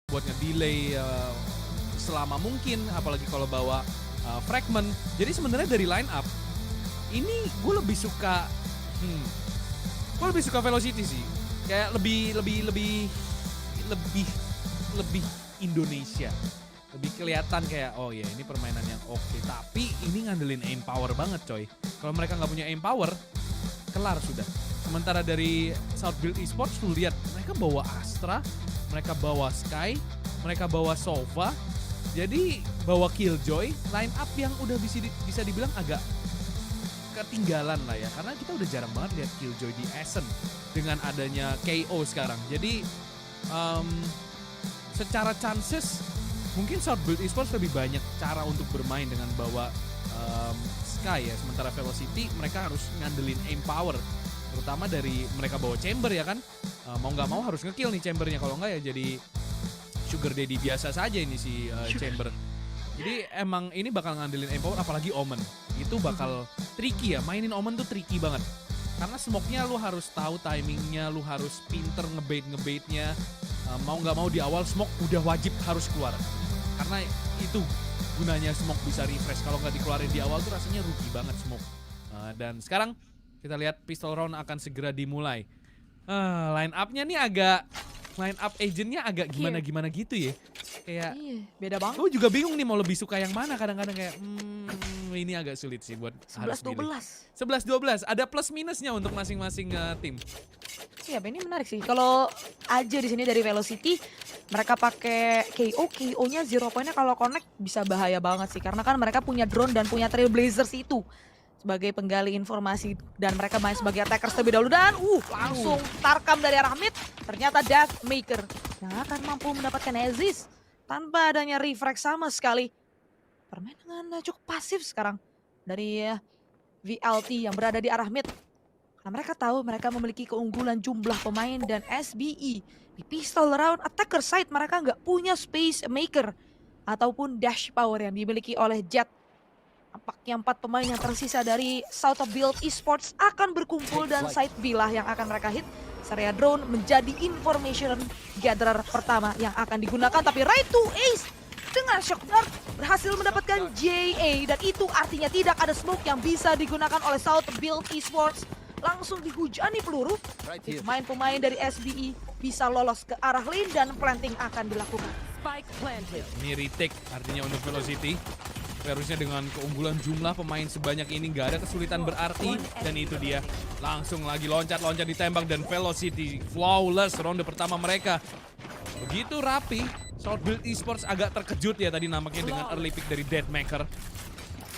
buat nge-delay selama mungkin, apalagi kalau bawa fragment. Jadi sebenarnya dari line up ini gue lebih suka Velocity sih. Kayak lebih Indonesia. Lebih kelihatan kayak oh ya ini permainan yang oke. Tapi ini ngandelin aim power banget coy. Kalau mereka nggak punya aim power, kelar sudah. Sementara dari South Build Esports lu lihat mereka bawa Astra, mereka bawa Sky, mereka bawa Sova. Jadi bawa Killjoy, line up yang udah bisa dibilang agak ketinggalan lah ya. Karena kita udah jarang banget lihat Killjoy di Ascent dengan adanya KO sekarang. Jadi secara chances mungkin South Build Esports lebih banyak cara untuk bermain dengan bawa Sky ya. Sementara Velocity mereka harus ngandelin aim power. Terutama dari mereka bawa Chamber ya kan. Mau nggak mau harus ngekill nih Chambernya. Kalau nggak ya jadi Sugar Daddy biasa saja ini si Chamber. Jadi emang ini bakal ngandelin aim power apalagi Omen. Itu bakal tricky ya. Mainin Omen tuh tricky banget. Karena smoke-nya lu harus tahu timingnya, lu harus pinter ngebait-ngebaitnya. Mau nggak mau di awal smoke udah wajib harus keluar. Karena itu gunanya smoke bisa refresh. Kalau nggak dikeluarin di awal tuh rasanya rugi banget smoke. Dan sekarang kita lihat pistol round akan segera dimulai. Line up-nya nih line up agentnya agak gimana-gimana gitu ya. Kayak beda banget. gue juga bingung nih mau lebih suka yang mana. Kadang-kadang kayak ini agak sulit sih buat harus pilih. 11-12. Ada plus minusnya untuk masing-masing tim. Iya, ini menarik sih. Kalau aja di sini dari Velocity mereka pakai KO-nya 0 poinnya kalau connect bisa bahaya banget sih. Karena kan mereka punya drone dan punya Trailblazers itu sebagai penggali informasi dan mereka main sebagai attackers terlebih dahulu dan langsung tarkam dari arah mid. Ternyata Deathmaker yang akan mampu mendapatkan Aziz tanpa adanya refract sama sekali. Permainan cukup pasif sekarang dari VLT yang berada di arah mid. Karena mereka tahu mereka memiliki keunggulan jumlah pemain dan SBE di pistol round attacker side mereka nggak punya space maker ataupun dash power yang dimiliki oleh Jet. Nampaknya 4 pemain yang tersisa dari South Build Esports akan berkumpul dan side B lah yang akan mereka hit. Seria drone menjadi information gatherer pertama yang akan digunakan, tapi right to ace dengan shock dart berhasil mendapatkan JA dan itu artinya tidak ada smoke yang bisa digunakan oleh South Build Esports. Langsung dihujani peluru. Pemain-pemain dari SBE bisa lolos ke arah lane dan planting akan dilakukan. Ini retake artinya untuk Velocity. Harusnya dengan keunggulan jumlah pemain sebanyak ini nggak ada kesulitan berarti. Dan itu dia langsung lagi loncat-loncat ditembak dan Velocity flawless ronde pertama mereka. Begitu rapi. South Build Esports agak terkejut ya tadi nampaknya dengan early pick dari Deathmaker.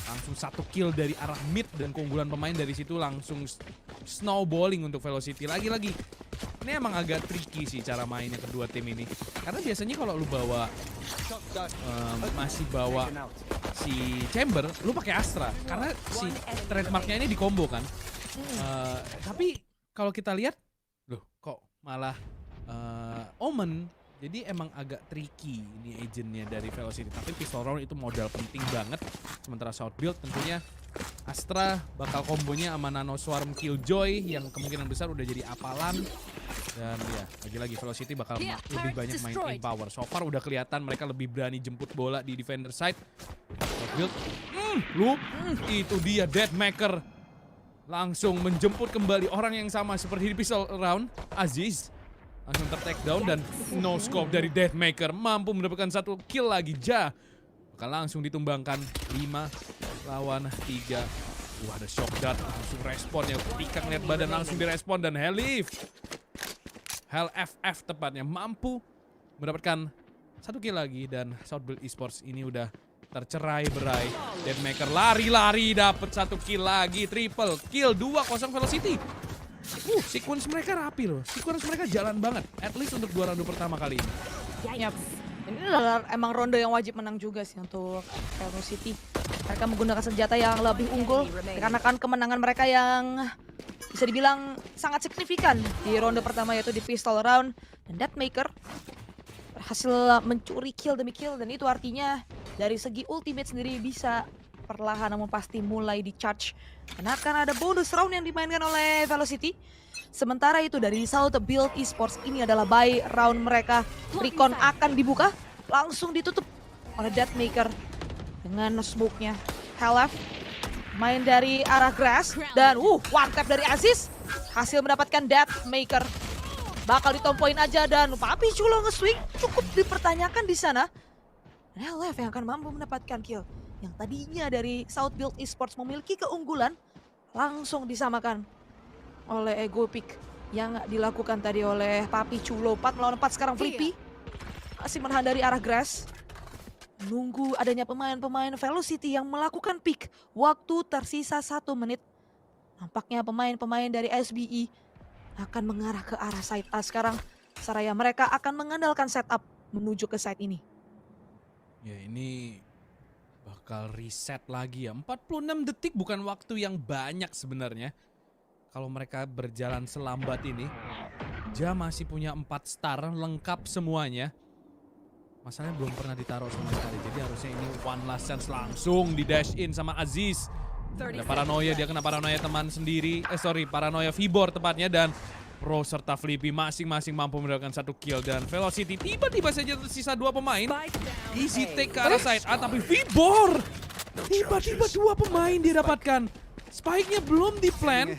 Langsung 1 kill dari arah mid dan keunggulan pemain dari situ langsung snowballing untuk Velocity. Lagi-lagi ini emang agak tricky sih cara mainnya kedua tim ini. Karena biasanya kalau lu bawa masih bawa si Chamber, lu pakai Astra karena si trademarknya ini di combo kan. Tapi kalau kita lihat, loh kok malah Omen. Jadi emang agak tricky ini agentnya dari Velocity. Tapi pistol round itu modal penting banget. Sementara South Build tentunya Astra bakal kombonya sama Nano Swarm Killjoy yang kemungkinan besar udah jadi apalan. Dan ya lagi-lagi Velocity bakal lebih banyak main aim power. So far udah kelihatan mereka lebih berani jemput bola di defender side. South Build, itu dia Deathmaker. Langsung menjemput kembali orang yang sama seperti di pistol round, Aziz. Langsung ter-take down dan no scope dari Deathmaker. Mampu mendapatkan 1 kill lagi. Ja bakal langsung ditumbangkan 5 lawan 3. Wah ada shock dart. Langsung respon ya. Ketika ngeliat badan langsung direspon dan Hell FF tepatnya. Mampu mendapatkan 1 kill lagi. Dan South Build Esports ini udah tercerai-berai. Deathmaker lari-lari dapat 1 kill lagi. Triple kill 2-0 Velocity. Sequence mereka rapi loh. Sequence mereka jalan banget. At least untuk 2 ronde pertama kali ini. Yap. Ini adalah emang ronde yang wajib menang juga sih untuk Velocity. Mereka menggunakan senjata yang lebih unggul. Dikarenakan kemenangan mereka yang bisa dibilang sangat signifikan di ronde pertama yaitu di pistol round. Dan Deathmaker berhasil mencuri kill demi kill. Dan itu artinya dari segi ultimate sendiri bisa perlahan namun pasti mulai di charge. Karena akan ada bonus round yang dimainkan oleh Velocity. Sementara itu dari South Build Esports ini adalah buy round mereka. Recon akan dibuka, langsung ditutup oleh Deathmaker dengan smoke-nya. Helef main dari arah grass dan one tap dari Aziz hasil mendapatkan Deathmaker. Bakal ditompoin aja dan Papi Chulo nge-swing cukup dipertanyakan di sana. Dan Helef yang akan mampu mendapatkan kill. Yang tadinya dari South Build Esports memiliki keunggulan langsung disamakan oleh Ego Pick yang dilakukan tadi oleh Papi Chulo. 4 melawan 4 sekarang Flippy masih menahan dari arah grass. Nunggu adanya pemain-pemain Velocity yang melakukan pick. Waktu tersisa 1 menit. Nampaknya pemain-pemain dari SBE akan mengarah ke arah side A sekarang. Saraya mereka akan mengandalkan setup menuju ke side ini. Ya ini bakal reset lagi ya. 46 detik bukan waktu yang banyak sebenarnya. Kalau mereka berjalan selambat ini. Ja masih punya 4 star lengkap semuanya. Masalahnya belum pernah ditaruh sama sekali. Jadi harusnya ini one last chance langsung di dash in sama Aziz. Ada paranoia, dia kena paranoia teman sendiri. Paranoia Vibor tepatnya. Dan Pro serta Flippy masing-masing mampu mendapatkan 1 kill. Dan Velocity tiba-tiba saja tersisa 2 pemain. Easy take ke arah side A, tapi Vibor tiba-tiba 2 pemain didapatkan. Spike-nya belum di-plan.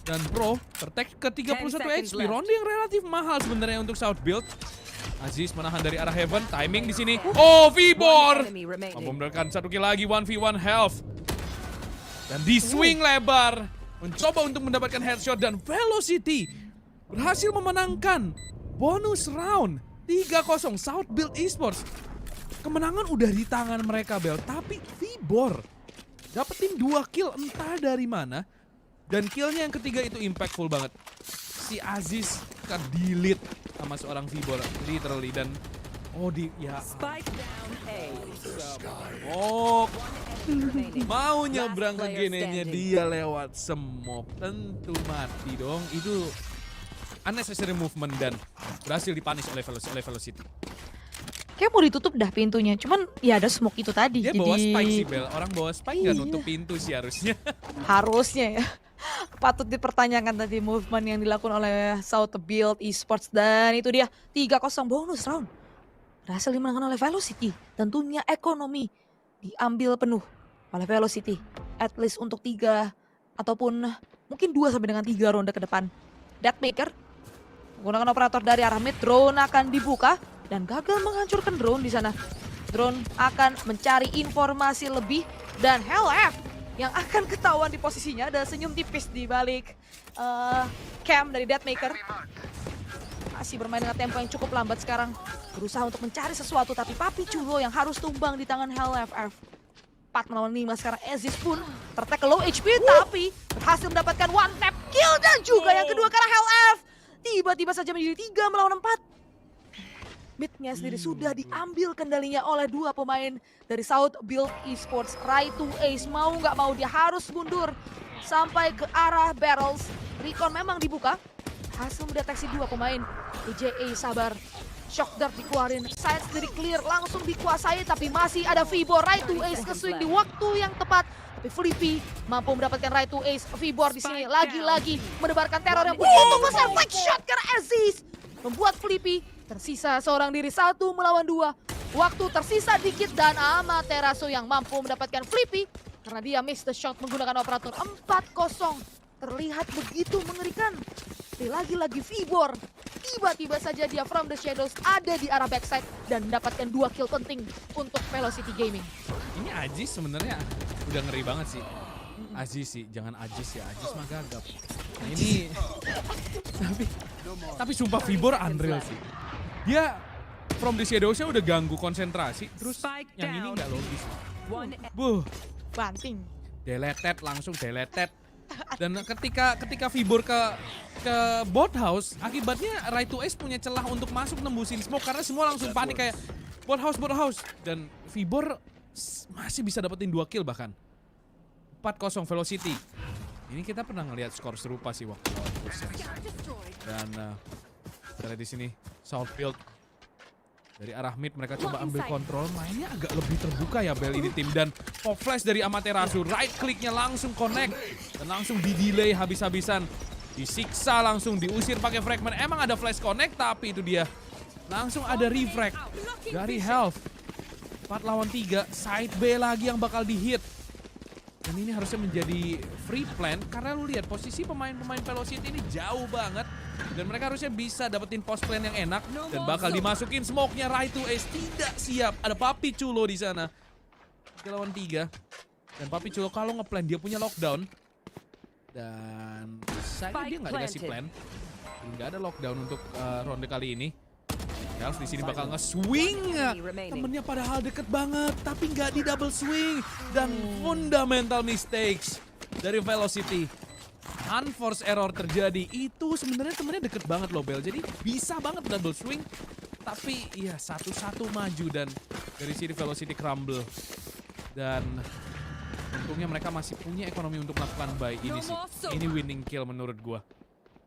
Dan Pro tertek ke 31 HP. Ronde yang relatif mahal sebenarnya untuk South Build. Aziz menahan dari arah Heaven. Timing di sini. Oh, Vibor mampu mendapatkan 1 kill lagi. 1v1 health. Dan di swing lebar. Mencoba untuk mendapatkan headshot. Dan Velocity berhasil memenangkan bonus round 3-0 South Build Esports. Kemenangan udah di tangan mereka, Bel. Tapi Vibor dapetin 2 kill entah dari mana. Dan killnya yang ketiga itu impactful banget. Si Aziz ke-delete sama seorang Vibor, literally. Dan mau nyebrang ke genenya dia lewat smoke. Tentu mati dong. Itu unnecessary movement dan berhasil dipunish oleh Velocity. Kayak mau ditutup dah pintunya, cuman ya ada smoke itu tadi. Dia bawa spike sih, Bel. Orang bawa spike nggak nutup pintu sih harusnya. Harusnya ya. Patut dipertanyakan tadi movement yang dilakukan oleh South Build Esports. Dan itu dia 3-0 bonus round. Berhasil dimenangkan oleh Velocity. Tentunya ekonomi diambil penuh oleh Velocity. At least untuk 3 ataupun mungkin 2 sampai dengan 3 ronde ke depan. Deathmaker menggunakan operator dari arah mid. Drone akan dibuka dan gagal menghancurkan drone di sana. Drone akan mencari informasi lebih dan Helef yang akan ketahuan di posisinya. Ada senyum tipis di balik cam dari Deathmaker. Masih bermain dengan tempo yang cukup lambat sekarang. Berusaha untuk mencari sesuatu tapi Papi Chulo yang harus tumbang di tangan HLFF. 4 melawan 5 sekarang. Aziz pun tertek ke low HP tapi berhasil mendapatkan one tap kill dan juga yang kedua karena HLF. Tiba-tiba saja menjadi 3 melawan 4. Midnya sendiri sudah diambil kendalinya oleh 2 pemain dari South Build Esports. Right2Ace mau nggak mau dia harus mundur sampai ke arah barrels. Recon memang dibuka. Hasil mendeteksi 2 pemain. EJA sabar. Shock dart dikeluarin. Side sendiri clear langsung dikuasai tapi masih ada Vibor. Right2Ace nge-swing di waktu yang tepat. Tapi Flippy mampu mendapatkan Right2Ace. Vibor di sini lagi-lagi menebarkan teror yang begitu besar. Fake shot karena Aziz membuat Flippy tersisa seorang diri 1 melawan 2. Waktu tersisa dikit dan Amaterasu yang mampu mendapatkan Flippy karena dia miss the shot menggunakan operator. 4-0 terlihat begitu mengerikan. Tapi lagi-lagi Vibor tiba-tiba saja dia from the shadows ada di arah backside dan mendapatkan 2 kill penting untuk Velocity Gaming. Ini Aziz sebenarnya udah ngeri banget sih. Aziz sih, jangan Aziz ya. Aziz mah gagap. Nah ini tapi sumpah Vibor unreal sih. Dia from the shadows-nya udah ganggu konsentrasi, terus yang ini nggak logis. Banting. Deleted, langsung deleted. Dan ketika Vibor ke bot house, akibatnya Right2Ace punya celah untuk masuk nembusin smoke karena semua langsung panik kayak bot house. Dan Vibor masih bisa dapetin 2 kill bahkan. 4-0 Velocity. Ini kita pernah ngelihat skor serupa sih waktu lawan Fusion. Dan kita lihat di sini South Build dari arah mid mereka coba ambil kontrol, mainnya agak lebih terbuka ya Bel ini tim. Dan pop flash dari Amaterasu, right clicknya langsung connect dan langsung di delay habis-habisan. Disiksa langsung diusir pakai fragment. Emang ada flash connect tapi itu dia. Langsung ada refrag dari Health. 4 lawan 3, side B lagi yang bakal dihit. Dan ini harusnya menjadi free plan karena lu lihat posisi pemain-pemain Velocity ini jauh banget. Dan mereka harusnya bisa dapetin post plan yang enak dan bakal dimasukin smoke-nya Right to Ace. Tidak siap. Ada Papi Chulo di sana. 3 lawan 3. Dan Papi Chulo kalau ngeplan dia punya lockdown. Dan sayangnya dia nggak dikasih plan. Nggak ada lockdown untuk ronde kali ini. Health di sini bakal nge-swing. Temennya padahal deket banget, tapi nggak di double swing. Dan fundamental mistakes dari Velocity. Unforced error terjadi. Itu sebenarnya temennya deket banget loh Bel. Jadi bisa banget double swing. Tapi ya satu-satu maju dan dari sini Velocity crumble. Dan untungnya mereka masih punya ekonomi untuk melakukan buy ini sih. Ini winning kill menurut gua.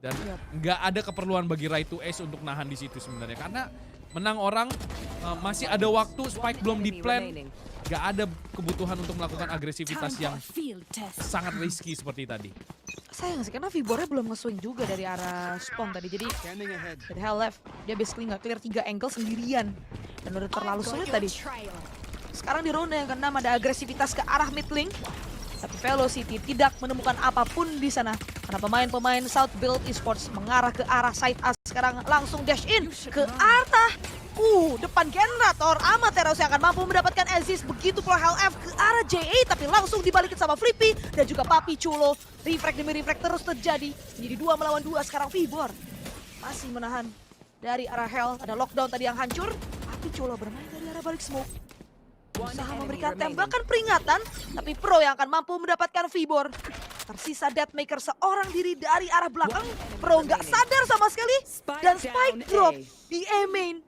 Dan nggak ada keperluan bagi Right to Ace untuk nahan di situ sebenarnya. Karena menang orang masih ada waktu, Spike belum di plan. Nggak ada kebutuhan untuk melakukan agresivitas yang sangat risky seperti tadi. Sayang sih karena Vibornya belum nge-swing juga dari arah spawn tadi. Jadi dari hell left dia basically nggak clear 3 angle sendirian. Dan udah terlalu sulit tadi. Sekarang di ronde yang ke-6 ada agresivitas ke arah mid lane. Tapi Velocity tidak menemukan apapun di sana. Karena pemain-pemain South Build Esports mengarah ke arah side A sekarang langsung dash in ke arah depan generator. Amateros yang akan mampu mendapatkan assist. Begitu pula Hell F ke arah JA tapi langsung dibalikin sama Flippy dan juga Papi Chulo. Refrag demi refrag terus terjadi. Menjadi 2 melawan 2 sekarang Vibor masih menahan dari arah Hell. Ada lockdown tadi yang hancur. Papi Chulo bermain dari arah balik smoke. Usaha memberikan tembakan peringatan, tapi Pro yang akan mampu mendapatkan Vibor. Tersisa Deathmaker seorang diri dari arah belakang. Pro nggak sadar sama sekali. Dan Spike drop di A main.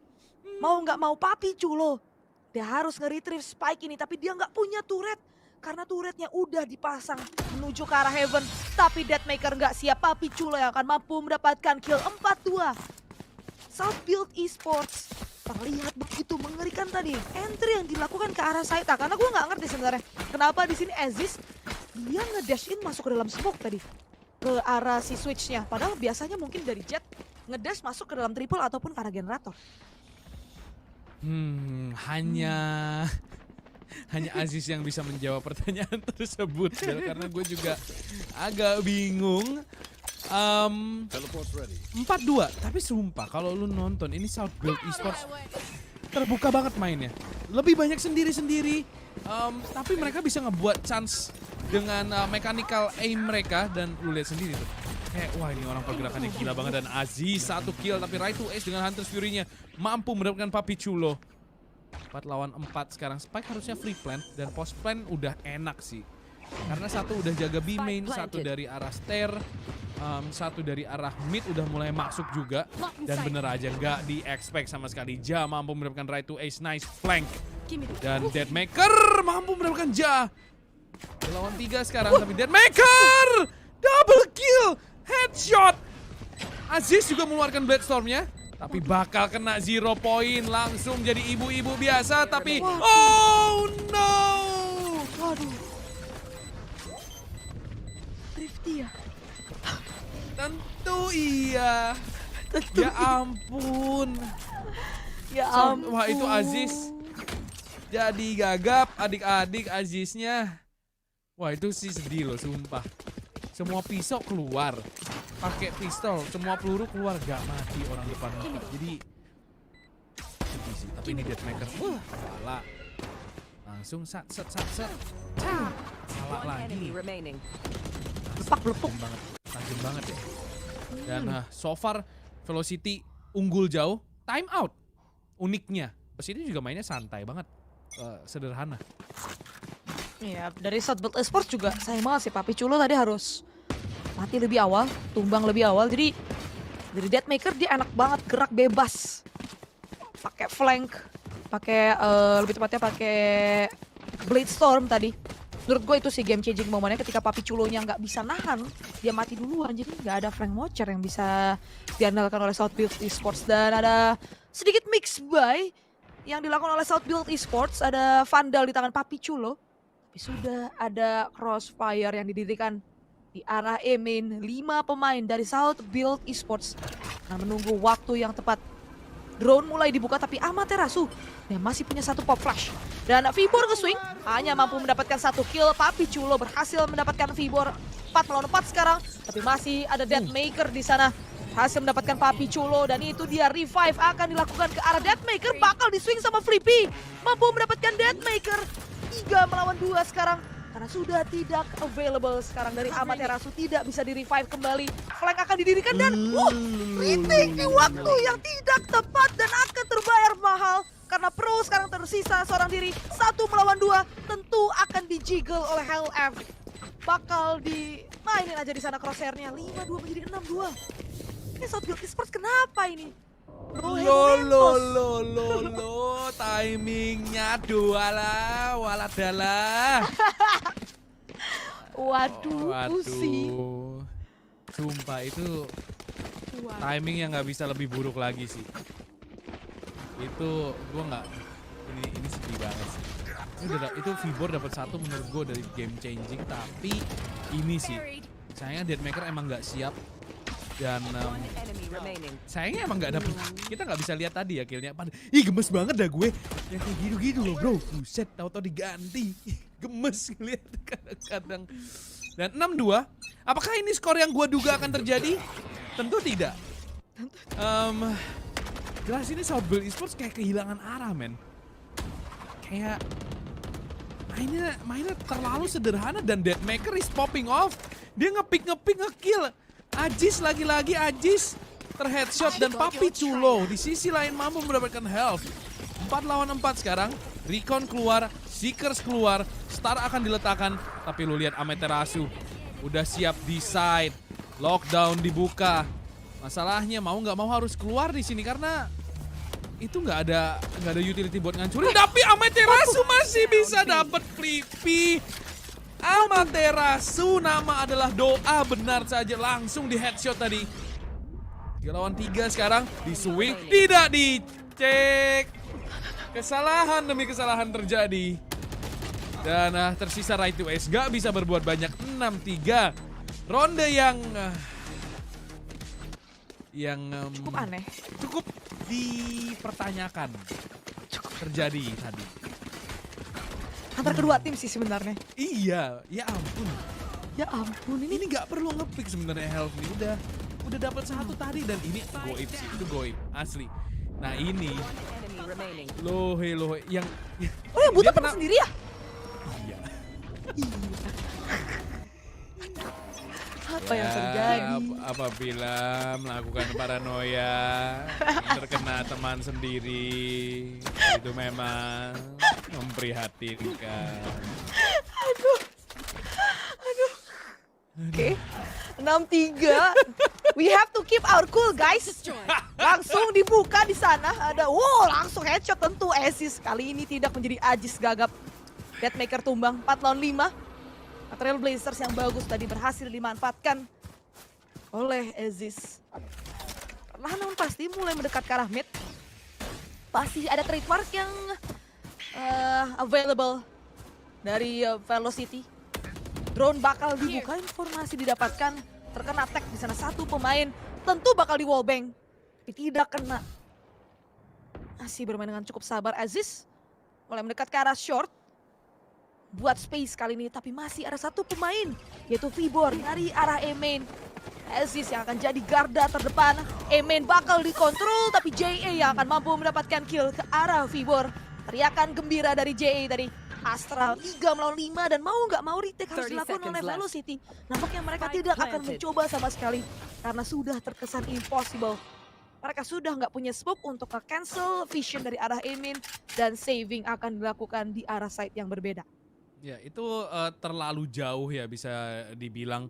Mau nggak mau Papi Chulo. Dia harus nge-retrieve Spike ini, tapi dia nggak punya turret. Karena turretnya udah dipasang menuju ke arah Heaven. Tapi Deathmaker nggak siap, Papi Chulo yang akan mampu mendapatkan kill 4-2. South Build Esports terlihat begitu mengerikan tadi. Entry yang dilakukan ke arah side A. Karena gue nggak ngerti sebenarnya kenapa di sini Aziz dia ngedash in masuk ke dalam smoke tadi ke arah si switchnya. Padahal biasanya mungkin dari Jet ngedash masuk ke dalam triple ataupun ke arah generator. Hanya Aziz yang bisa menjawab pertanyaan tersebut Bel, karena gue juga agak bingung. 4-2, tapi sumpah kalau lu nonton ini South Build Esports terbuka banget mainnya. Lebih banyak sendiri-sendiri, tapi mereka bisa ngebuat chance dengan mechanical aim mereka. Dan lu lihat sendiri tuh, kayak wah ini orang pergerakannya gila banget. Dan Aziz 1 kill, tapi Right to Ace dengan Hunter's Fury-nya mampu mendapatkan Papi Chulo. 4 lawan 4 sekarang. Spike harusnya free plan dan post plan udah enak sih. Karena satu udah jaga B main, satu dari arah stair, satu dari arah mid udah mulai masuk juga. Dan bener aja nggak di-expect sama sekali. Ja mampu mendapatkan Right to Ace, nice flank. Dan Deathmaker mampu mendapatkan Ja. Lawan 3 sekarang, tapi Deathmaker double kill, headshot. Aziz juga mengeluarkan Bloodstorm-nya. Tapi bakal kena 0 point, langsung jadi ibu-ibu biasa. Tapi oh no. Waduh. Iya. Tentu iya. Ya ampun. Ya ampun. Wah itu Aziz jadi gagap adik-adik Aziznya. Wah itu sih sedih loh sumpah. Semua pisau keluar. Pakai pistol, semua peluru keluar, gak mati orang depan. Jadi sedih sih. Tapi ini Deathmaker. Salah. Langsung sat. Salah lagi. Lepak-lepuk banget, tajam banget ya. Dan so far Velocity unggul jauh. Time out uniknya. Terus ini juga mainnya santai banget, sederhana. Iya, dari South Build Esports juga sayang banget sih Papi Chulo tadi harus mati lebih awal, tumbang lebih awal. Jadi dari Deathmaker dia enak banget gerak bebas, pakai flank, pakai lebih tepatnya pakai Blade Storm tadi. Menurut gue itu sih game changing momennya ketika Papi Chulo-nya nggak bisa nahan, dia mati duluan. Jadi nggak ada Frank Mocher yang bisa diandalkan oleh South Build Esports. Dan ada sedikit mix buy yang dilakukan oleh South Build Esports. Ada Vandal di tangan Papi Chulo. Tapi sudah ada Crossfire yang didirikan di arah A main. 5 pemain dari South Build Esports nah menunggu waktu yang tepat. Drone mulai dibuka tapi Amaterasu yang masih punya satu pop flash. Dan Vibor nge-swing hanya mampu mendapatkan 1 kill. Papi Chulo berhasil mendapatkan Vibor 4 melawan 4 sekarang. Tapi masih ada Deathmaker di sana. Hasil mendapatkan Papi Chulo dan itu dia revive akan dilakukan ke arah Deathmaker. Bakal di-swing sama Flippy. Mampu mendapatkan Deathmaker. 3 melawan 2 sekarang. Karena sudah tidak available sekarang dari Amaterasu, tidak bisa di-revive kembali. Flank akan didirikan dan retake di waktu yang tidak tepat dan akan terbayar mahal. Karena Pro sekarang tersisa seorang diri, 1 melawan 2 tentu akan dijiggle oleh HLF. Bakal dimainin aja di sana crosshair-nya, 5-2 menjadi 6-2. Ini South Build Esports kenapa ini? Lo, timingnya dua lah, waladalah. Waduh, pusing. Sumpah itu timing yang nggak bisa lebih buruk lagi sih. Itu gue nggak, ini sedih banget sih. Itu Vibor dapat 1 menurut gue dari game changing, tapi ini sih sayangnya Deathmaker emang nggak siap. Dan sayangnya emang nggak dapet, kita nggak bisa lihat tadi ya killnya. Ih gemes banget dah gue, yang kayak gitu-gitu loh bro. Buset, tahu-tahu diganti. Gemes ngeliat kadang-kadang. Dan 6-2, apakah ini skor yang gue duga akan terjadi? Tentu tidak. Jelas ini South Build Esports kayak kehilangan arah men. Kayak mainnya terlalu sederhana dan Deathmaker is popping off. Dia nge-pick, nge-kill. Ajis lagi-lagi Ajis terheadshot dan Papi Chulo di sisi lain mampu mendapatkan health. 4 lawan 4 sekarang. Recon keluar, Seekers keluar, Star akan diletakkan. Tapi lu lihat Amaterasu udah siap di side. Lockdown dibuka. Masalahnya mau nggak mau harus keluar di sini karena itu nggak ada utility buat ngancurin. Tapi Amaterasu masih bisa dapat Flippy. Amaterasu, nama adalah doa, benar saja langsung di headshot tadi. 3 lawan 3 sekarang, di swing, tidak dicek. Kesalahan demi kesalahan terjadi. Dan tersisa Right to Ace, gak bisa berbuat banyak. 6-3. Ronde yang Cukup aneh. Cukup dipertanyakan. Terjadi tadi. Antara kedua tim sih sebenarnya. Iya, ya ampun. Ya ampun, Ini nggak perlu nge-pick sebenarnya health nih. Udah dapat 1 tadi dan ini goib sih, itu goib asli. Nah ini loh yang oh yang butuh teman sendiri ya? Iya. Apa yang terjadi? Apabila melakukan paranoia terkena teman sendiri itu memang memprihatinkan. Aduh. Oke, 6-3. We have to keep our cool guys. Langsung dibuka di sana. Ada, langsung headshot tentu. Aziz kali ini tidak menjadi Ajis gagap. Deathmaker tumbang 4 lawan 5. Trailblazers yang bagus tadi berhasil dimanfaatkan oleh Aziz. Perlahan namun pasti mulai mendekat ke arah mid. Pasti ada trademark yang available dari Velocity. Drone bakal dibuka, informasi didapatkan. Terkena tag di sana 1 pemain. Tentu bakal di wallbang. Tapi tidak kena. Masih bermain dengan cukup sabar Aziz. Mulai mendekat ke arah short. Buat space kali ini, tapi masih ada 1 pemain, yaitu Vibor dari arah A-main. Aziz yang akan jadi garda terdepan. A-main bakal dikontrol, tapi JA yang akan mampu mendapatkan kill ke arah Vibor. Teriakan gembira dari JA tadi. Astral 3 melawan 5 dan mau nggak mau retake harus dilakukan oleh Velocity. Nampaknya mereka tidak akan mencoba sama sekali karena sudah terkesan impossible. Mereka sudah nggak punya smoke untuk cancel vision dari arah A-main dan saving akan dilakukan di arah side yang berbeda. Ya itu terlalu jauh ya bisa dibilang.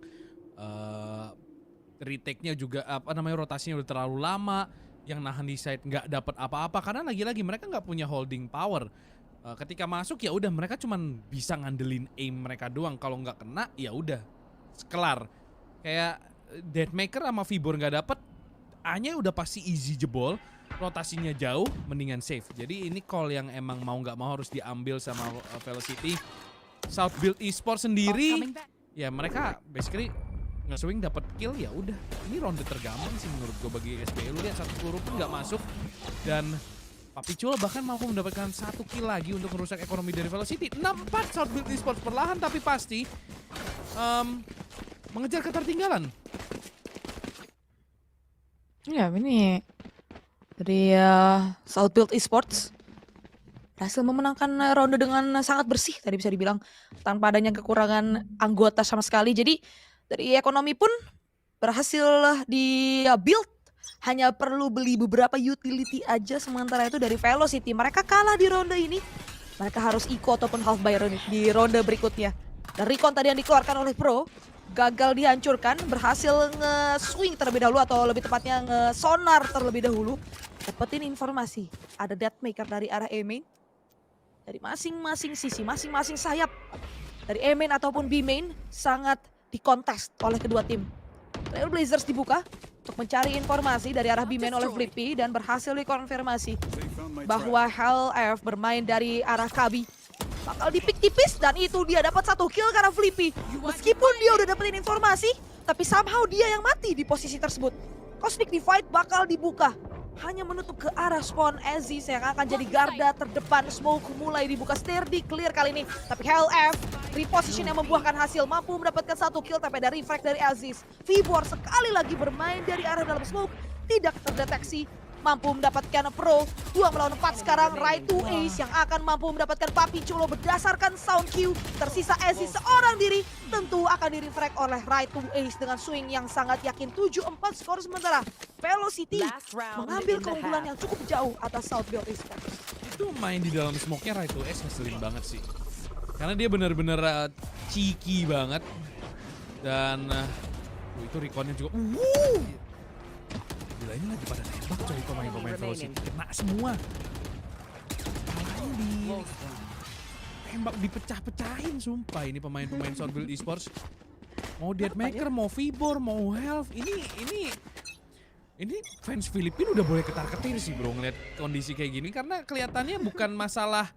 Retake-nya juga rotasinya udah terlalu lama. Yang nahan di side nggak dapat apa-apa karena lagi-lagi mereka nggak punya holding power. Ketika masuk ya udah mereka cuman bisa ngandelin aim mereka doang. Kalau nggak kena ya udah kelar. Kayak Deathmaker sama Vibor nggak dapet, A-nya udah pasti easy jebol. Rotasinya jauh, mendingan save. Jadi ini call yang emang mau nggak mau harus diambil sama Velocity. South Build Esports sendiri, ya mereka basically nge-swing dapat kill ya udah. Ini ronde tergampang sih menurut gue bagi SBL. Lu lihat 1 peluru pun nggak masuk dan Papi Chul bahkan mampu mendapatkan 1 kill lagi untuk merusak ekonomi dari Velocity. 6-4 Southbuild Esports perlahan tapi pasti mengejar ketertinggalan. Ya ini dari Southbuild Esports berhasil memenangkan ronde dengan sangat bersih tadi bisa dibilang tanpa adanya kekurangan anggota sama sekali. Jadi dari ekonomi pun berhasil di build, hanya perlu beli beberapa utility aja. Sementara itu dari Velocity mereka kalah di ronde ini, mereka harus eco ataupun half buy di ronde berikutnya. Dan recon tadi yang dikeluarkan oleh Pro gagal dihancurkan, berhasil nge-swing terlebih dahulu atau lebih tepatnya nge-sonar terlebih dahulu. Dapetin informasi ada Deathmaker dari arah A-main. Dari masing-masing sisi, masing-masing sayap dari A-main ataupun B-main sangat dikontes oleh kedua tim. Trailblazers dibuka untuk mencari informasi dari arah B-main oleh Flippy dan berhasil dikonfirmasi bahwa HLF bermain dari arah Kabi. Bakal dipik tipis dan itu dia dapat 1 kill karena Flippy. Meskipun dia udah dapetin informasi, tapi somehow dia yang mati di posisi tersebut. Cosmic Divide bakal dibuka. Hanya menutup ke arah spawn Aziz yang akan jadi garda terdepan. Smoke mulai dibuka, Sturdy clear kali ini. Tapi HLF reposition yang membuahkan hasil, mampu mendapatkan 1 kill tapi ada refract dari Aziz. Vibor sekali lagi bermain dari arah dalam smoke, tidak terdeteksi. Mampu mendapatkan Pro 2 melawan 4 sekarang. Right to Ace yang akan mampu mendapatkan Papi Chulo berdasarkan sound cue. Tersisa Aziz seorang diri, tentu akan di-refract oleh Right to Ace dengan swing yang sangat yakin. 7-4 skor sementara Velocity mengambil keunggulan yang cukup jauh atas Southbuild Esports. Itu main di dalam smoke-nya Right to Ace ngeselin banget sih. Karena dia bener-bener cheeky banget. Dan itu reconnya juga gila, ini lagi pada nembak coy pemain-pemain Velocity. Kena semua. Kalahin di tembak dipecah-pecahin sumpah ini pemain-pemain Southbuild Esports. Mau Deathmaker, mau Vibor, mau Health. Ini fans Filipina udah boleh ketar-ketir sih bro ngeliat kondisi kayak gini. Karena kelihatannya bukan masalah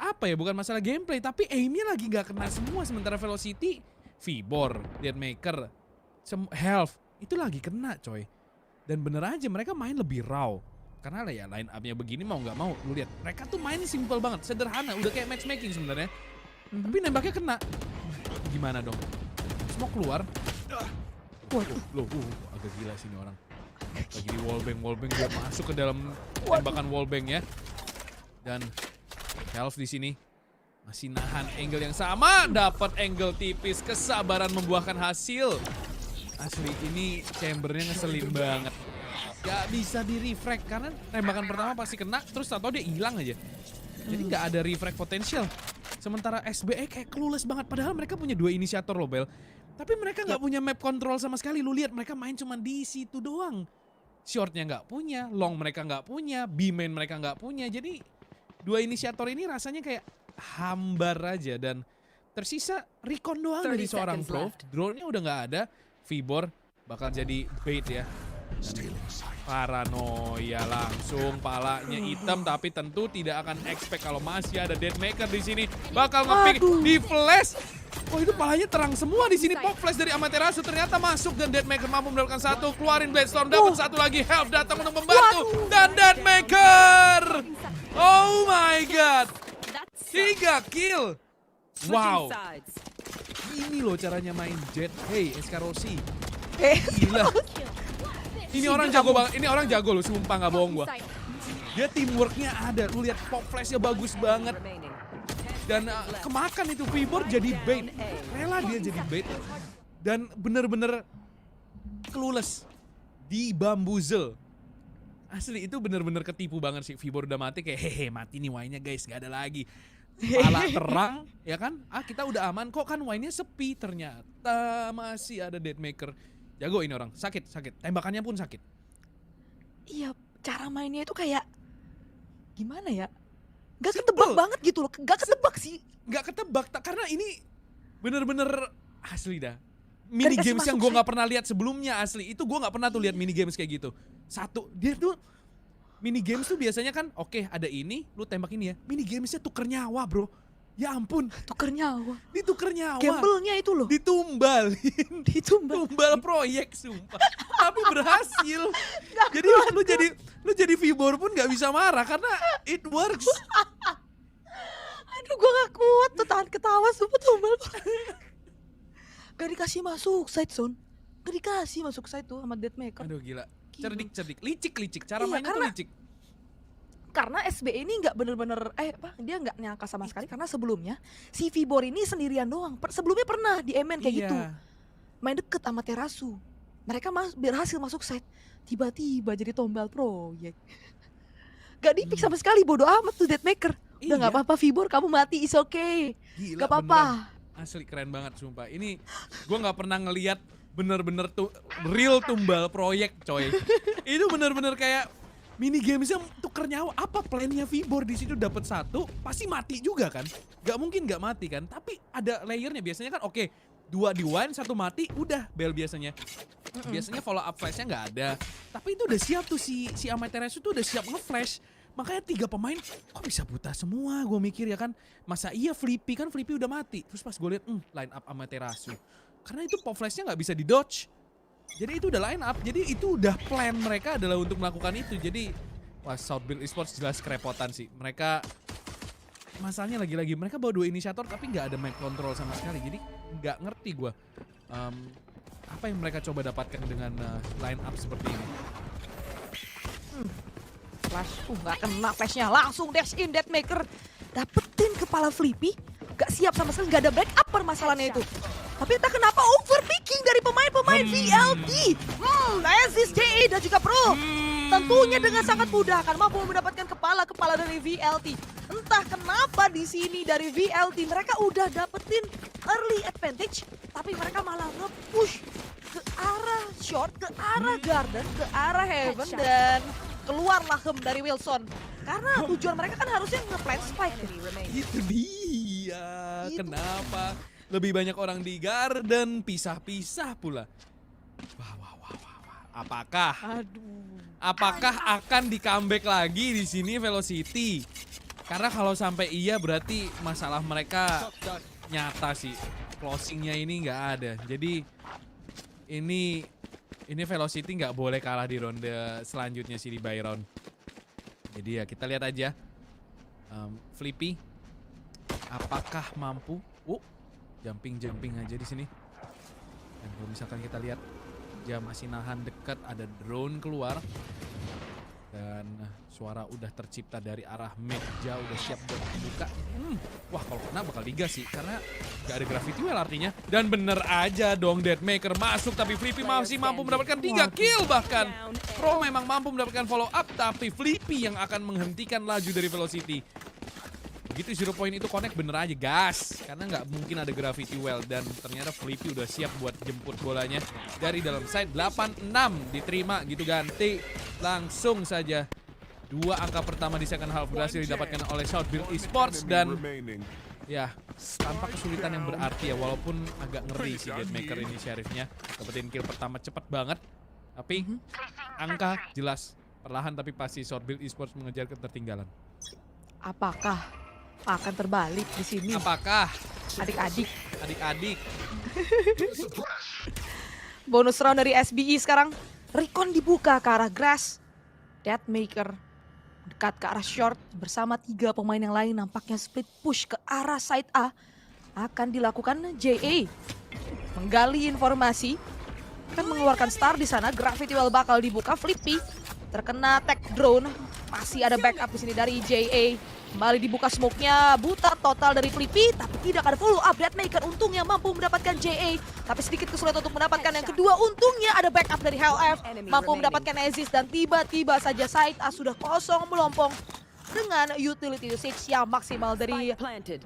apa ya, bukan masalah gameplay. Tapi aimnya lagi gak kena semua. Sementara Velocity, Vibor, Deathmaker, Health itu lagi kena coy. Dan bener aja mereka main lebih raw. Karena ya line up-nya begini mau nggak mau. Lu lihat mereka tuh main simple banget, sederhana, udah kayak matchmaking sebenarnya. Tapi nembaknya kena. Gimana dong? Smoke keluar. Waduh, agak gila sih ini orang. Lagi di wallbang dia masuk ke dalam tembakan wallbang ya. Dan Health di sini masih nahan angle yang sama, dapat angle tipis, kesabaran membuahkan hasil. Asli ini chambernya ngeselin banget. Gak bisa di refract karena tembakan pertama pasti kena terus atau dia hilang aja. Jadi gak ada refract potensial. Sementara SBE kayak clueless banget padahal mereka punya 2 inisiator loh Bel. Tapi mereka gak punya map control sama sekali. Lu lihat mereka main cuma di situ doang. Shortnya gak punya, long mereka gak punya, B-main mereka gak punya. Jadi 2 inisiator ini rasanya kayak hambar aja dan tersisa recon doang dari seorang pro. Drone-nya udah gak ada. Vibor bakal jadi bait ya. Dan paranoia langsung palanya hitam tapi tentu tidak akan expect kalau masih ada Deathmaker di sini bakal ngepick di flash. Oh itu palanya terang semua di sini. Pop flash dari Amaterasu ternyata masuk dan Deathmaker mampu mendapatkan 1, keluarin Bladestorm dapat 1 lagi. Health datang untuk membantu dan Deathmaker. Oh my god. 3 kill. Wow. Ini loh caranya main Jet. Hey, Escarosi. Gila. Ini orang jago banget. Ini orang jago loh, sumpah nggak bohong gua. Dia teamworknya ada. Lu lihat pop flashnya bagus banget. Dan kemakan itu Vibor jadi bait. Rela dia jadi bait. Dan bener-bener clueless. Di bamboozle. Asli itu bener-bener ketipu banget sih. Vibor udah mati kayak hehe mati nih wine-nya guys, gak ada lagi. Pala terang, ya kan? Kita udah aman kok kan wine-nya sepi. Ternyata masih ada Deathmaker. Jago ini orang, sakit. Tembakannya pun sakit. Iya, cara mainnya itu kayak gimana ya? Gak ketebak banget gitu loh. Gak ketebak sih. Gak ketebak, karena ini bener-bener asli dah. Mini games yang gue gak pernah lihat sebelumnya asli. Itu gue gak pernah tuh lihat mini games kayak gitu. Dia tuh mini games tuh biasanya kan oke, ada ini, lu tembak ini ya. Mini gamesnya tuker nyawa bro. Ya ampun, Tuker nyawa. ditukar nyawa. Gamble-nya itu loh. Ditumbalin. Ditumbal. Tumbal proyek sumpah. Tapi berhasil. Jadi lu jadi Vibor pun gak bisa marah karena it works. Aduh, gue gak kuat tuh tahan ketawa sumpah tumbal. Gak dikasih masuk side zone. Gak dikasih masuk side tuh sama Deathmaker. Aduh gila. Gila. Cerdik, licik. Cara Iya, mainnya tuh licik. Karena SBE ini nggak bener-bener dia nggak nyangka sama sekali karena sebelumnya si Vibor ini sendirian doang. Sebelumnya pernah di MN kayak gitu. Main deket sama Terasu. Mereka berhasil masuk side. Tiba-tiba jadi tombal proyek. Gak dipik sama sekali, bodo amat tuh Deathmaker. Udah nggak apa-apa Vibor, kamu mati, is okay. Gila, Gak apa-apa. Asli keren banget sumpah. Ini gue nggak pernah ngelihat bener-bener tuh real tumbal proyek coy. Itu bener-bener kayak mini gamesnya tuker nyawa. Apa plannya Vibor di situ dapat satu pasti mati juga kan? Gak mungkin gak mati kan? Tapi ada layernya biasanya kan. Oke, 2 di one, 1 mati, udah bel biasanya. Biasanya follow up flashnya nggak ada. Tapi itu udah siap tuh si Amaterasu tuh udah siap nge-flash. Makanya 3 pemain kok bisa buta semua, gue mikir ya kan. Masa iya Flippy udah mati. Terus pas gue lihat line up Amaterasu. Karena itu pop flashnya nggak bisa di dodge. Jadi itu udah line up, jadi itu udah plan mereka adalah untuk melakukan itu. Jadi wah, Southbuild Esports jelas kerepotan sih. Mereka masalahnya lagi-lagi mereka bawa 2 inisiator tapi nggak ada map control sama sekali. Jadi nggak ngerti gue apa yang mereka coba dapatkan dengan line up seperti ini. Flash, nggak kena flashnya, langsung dash in Deathmaker. Dapetin kepala Flippy, gak siap sama sekali, gak ada backup permasalahannya itu. Tapi entah kenapa overpicking dari pemain-pemain VLT. Aziz, JE dan juga Pro. Tentunya dengan sangat mudah akan mampu mendapatkan kepala dari VLT. Entah kenapa di sini dari VLT mereka udah dapetin early advantage, tapi mereka malah nge-push ke arah short, ke arah garden, ke arah heaven dan keluarlah dari Wilson. Karena tujuan mereka kan harusnya nge-plant spike. Itu dia. Kenapa lebih banyak orang di garden, pisah-pisah pula. Wah. Apakah akan di comeback lagi di sini Velocity? Karena kalau sampai iya berarti masalah mereka nyata sih. Closingnya ini nggak ada. Jadi ini Velocity nggak boleh kalah di ronde selanjutnya sih di Byron. Jadi ya kita lihat aja. Flippy apakah mampu? Jumping aja di sini. Dan kalau misalkan kita lihat dia masih nahan dekat, ada drone keluar. Dan suara udah tercipta dari arah mid, jauh udah siap buat buka. Wah kalau kena bakal digas sih karena gak ada gravity well artinya. Dan bener aja dong Deathmaker masuk tapi Flippy masih mampu mendapatkan 3 kill bahkan. Pro memang mampu mendapatkan follow up tapi Flippy yang akan menghentikan laju dari Velocity. Begitu 0 point itu connect bener aja gas. Karena nggak mungkin ada gravity well. Dan ternyata Flippy udah siap buat jemput bolanya dari dalam side. 8-6 diterima gitu ganti. Langsung saja 2 angka pertama di second half berhasil didapatkan oleh Southbuild Esports. Dan ya tanpa kesulitan yang berarti ya. Walaupun agak ngeri si Deathmaker ini Sheriffnya. Dapetin kill pertama cepet banget. Tapi angka jelas perlahan tapi pasti Southbuild Esports mengejar ketertinggalan. Apakah akan terbalik di sini? Apakah Adik-adik. Bonus round dari SBE sekarang. Recon dibuka ke arah grass. Deathmaker dekat ke arah short bersama 3 pemain yang lain. Nampaknya split push ke arah side A akan dilakukan JA. Menggali informasi, akan mengeluarkan star di sana. Gravity well bakal dibuka. Flippy terkena tag drone. Masih ada backup di sini dari JA. Kembali dibuka smoke-nya, buta total dari Flippy, tapi tidak ada follow up. Deathmaker untungnya mampu mendapatkan JA, tapi sedikit kesulitan untuk mendapatkan yang kedua. Untungnya ada backup dari HLF, mampu mendapatkan Aziz dan tiba-tiba saja side A sudah kosong melompong dengan utility usage yang maksimal dari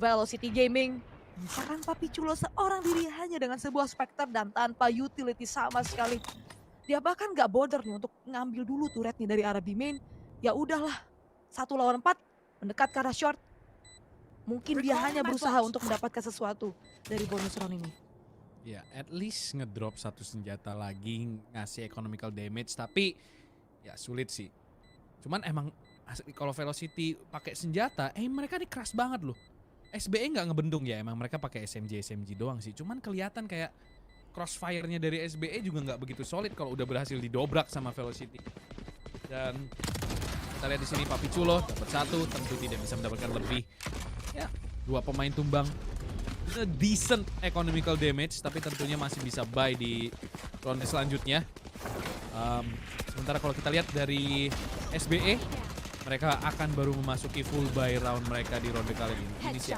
Velocity Gaming. Sekarang Papi Chulo seorang diri hanya dengan sebuah Spectre dan tanpa utility sama sekali. Dia bahkan nggak bother nih untuk ngambil dulu turretnya dari arah B-main. Ya udahlah, 1 lawan 4. Mendekat ke arah short. Mungkin dia hanya berusaha untuk mendapatkan sesuatu dari bonus round ini. Ya, at least ngedrop 1 senjata lagi, ngasih economical damage, tapi ya sulit sih. Cuman emang kalau Velocity pakai senjata, mereka ini keras banget loh. SBE nggak ngebendung ya, emang mereka pakai SMG doang sih. Cuman kelihatan kayak crossfire-nya dari SBE juga nggak begitu solid kalau udah berhasil didobrak sama Velocity. Dan kita lihat di sini Papi Chulo dapat 1, tentu tidak bisa mendapatkan lebih. Ya, 2 pemain tumbang. It's a decent economical damage, tapi tentunya masih bisa buy di ronde selanjutnya. Sementara kalau kita lihat dari SBE, mereka akan baru memasuki full buy round mereka di ronde kali ini. Ini sih